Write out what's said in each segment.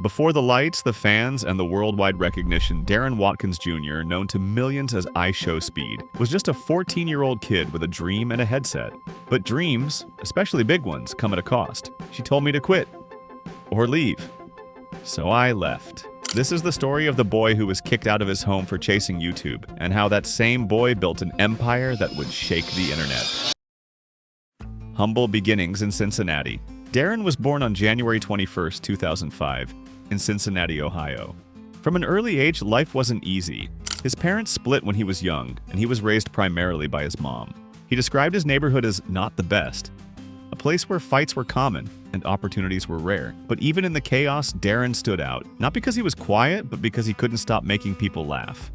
Before the lights, the fans, and the worldwide recognition, Darren Watkins Jr., known to millions as iShowSpeed, was just a 14-year-old kid with a dream and a headset. But dreams, especially big ones, come at a cost. She told me to quit. Or leave. So I left. This is the story of the boy who was kicked out of his home for chasing YouTube, and how that same boy built an empire that would shake the internet. Humble beginnings in Cincinnati. Darren was born on January 21, 2005, in Cincinnati, Ohio. From an early age, life wasn't easy. His parents split when he was young, and he was raised primarily by his mom. He described his neighborhood as not the best, a place where fights were common and opportunities were rare. But even in the chaos, Darren stood out, not because he was quiet, but because he couldn't stop making people laugh.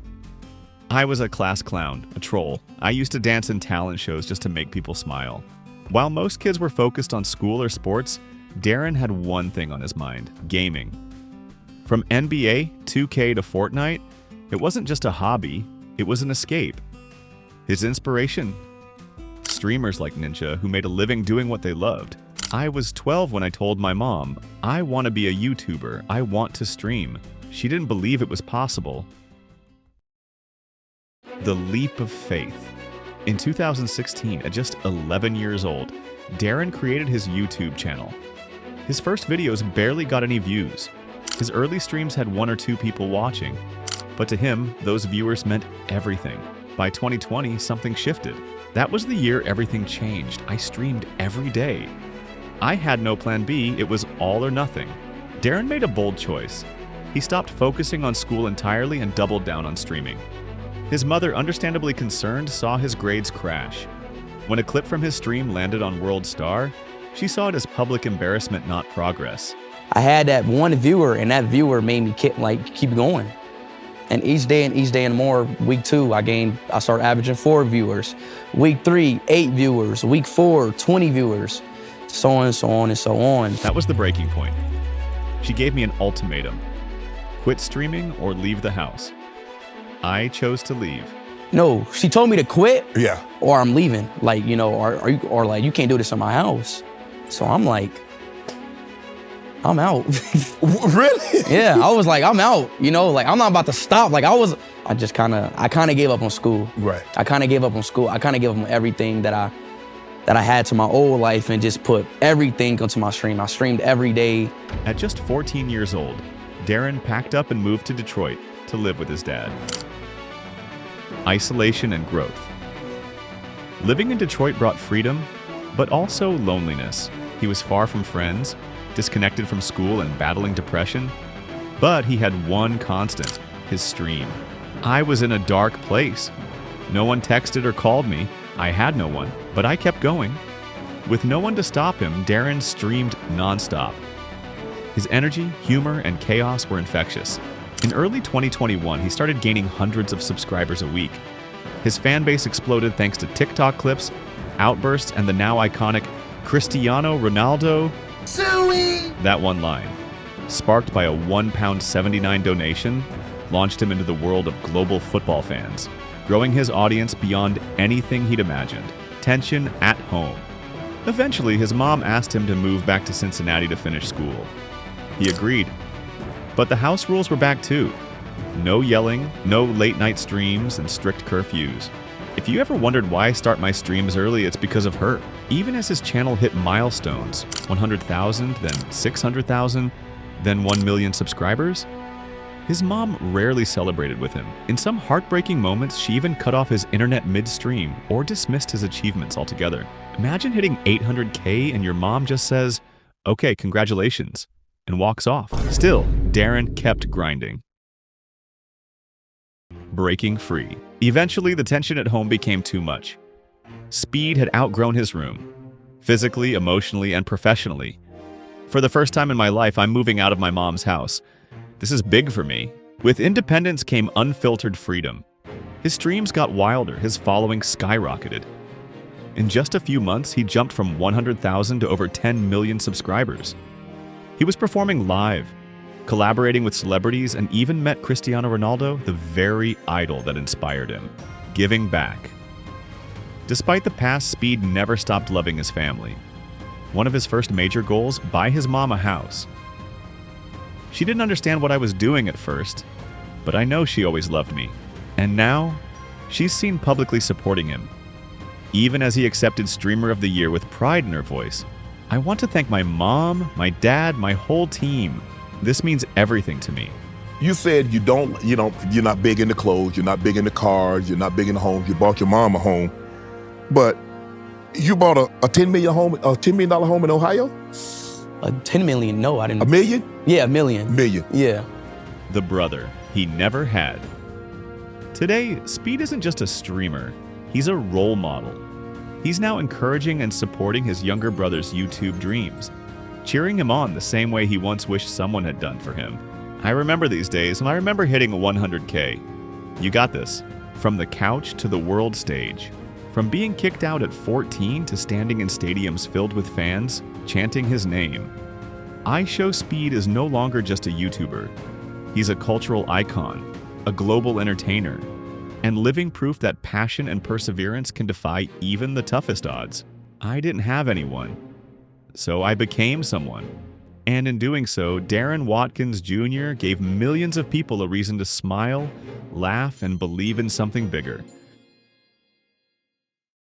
I was a class clown, a troll. I used to dance in talent shows just to make people smile. While most kids were focused on school or sports, Darren had one thing on his mind: gaming. From NBA, 2K to Fortnite, it wasn't just a hobby, it was an escape. His inspiration? Streamers like Ninja who made a living doing what they loved. I was 12 when I told my mom, I want to be a YouTuber, I want to stream. She didn't believe it was possible. The leap of faith. In 2016, at just 11 years old, Darren created his YouTube channel. His first videos barely got any views. His early streams had 1 or 2 people watching. But to him, those viewers meant everything. By 2020, something shifted. That was the year everything changed. I streamed every day. I had no plan B, it was all or nothing. Darren made a bold choice. He stopped focusing on school entirely and doubled down on streaming. His mother, understandably concerned, saw his grades crash. When a clip from his stream landed on World Star, she saw it as public embarrassment, not progress. I had that one viewer, and that viewer made me keep going. And each day and more, week 2, I started averaging 4 viewers. Week 3, 8 viewers. Week 4, 20 viewers. So on and so on and so on. That was the breaking point. She gave me an ultimatum: quit streaming or leave the house. I chose to leave. No, she told me to quit. Yeah. Or I'm leaving. Like, you know, or like, you can't do this in my house. So I'm like, I'm out. Really? Yeah, I was like, I'm out. You know, like, I'm not about to stop. Like, I kind of gave up on school. Right. I kind of gave up on school. I kind of gave up on everything that I had to my old life and just put everything onto my stream. I streamed every day. At just 14 years old, Darren packed up and moved to Detroit to live with his dad. Isolation and growth. Living in Detroit brought freedom, but also loneliness. He was far from friends, disconnected from school, and battling depression. But he had one constant: his stream. I was in a dark place. No one texted or called me. I had no one, but I kept going. With no one to stop him, Darren streamed nonstop. His energy, humor, and chaos were infectious. In early 2021, he started gaining hundreds of subscribers a week. His fan base exploded thanks to TikTok clips, outbursts, and the now iconic Cristiano Ronaldo, Suey! That one line, sparked by a £1.79 donation, launched him into the world of global football fans, growing his audience beyond anything he'd imagined. Tension at home. Eventually, his mom asked him to move back to Cincinnati to finish school. He agreed. But the house rules were back too. No yelling, no late-night streams, and strict curfews. If you ever wondered why I start my streams early, it's because of her. Even as his channel hit milestones, 100,000, then 600,000, then 1 million subscribers, his mom rarely celebrated with him. In some heartbreaking moments, she even cut off his internet midstream or dismissed his achievements altogether. Imagine hitting 800K and your mom just says, "Okay, congratulations," and walks off. Still, Darren kept grinding. Breaking free. Eventually, the tension at home became too much. Speed had outgrown his room, physically, emotionally, and professionally. For the first time in my life, I'm moving out of my mom's house. This is big for me. With independence came unfiltered freedom. His streams got wilder, his following skyrocketed. In just a few months, he jumped from 100,000 to over 10 million subscribers. He was performing live, collaborating with celebrities, and even met Cristiano Ronaldo, the very idol that inspired him. Giving back. Despite the past, Speed never stopped loving his family. One of his first major goals, buy his mom a house. She didn't understand what I was doing at first, but I know she always loved me. And now, she's seen publicly supporting him, even as he accepted Streamer of the Year with pride in her voice. I want to thank my mom, my dad, my whole team. This means everything to me. You said you're not big into clothes, you're not big into cars, you're not big into homes. You bought your mom a home, but you bought a $10 million home in Ohio? A 10 million? No, I didn't. $1 million? Yeah, $1 million. Million. Yeah. The brother he never had. Today, Speed isn't just a streamer, he's a role model. He's now encouraging and supporting his younger brother's YouTube dreams, cheering him on the same way he once wished someone had done for him. I remember these days, and I remember hitting 100K. You got this. From the couch to the world stage. From being kicked out at 14 to standing in stadiums filled with fans, chanting his name. iShowSpeed is no longer just a YouTuber. He's a cultural icon, a global entertainer, and living proof that passion and perseverance can defy even the toughest odds. I didn't have anyone, so I became someone. And in doing so, Darren Watkins Jr. gave millions of people a reason to smile, laugh, and believe in something bigger.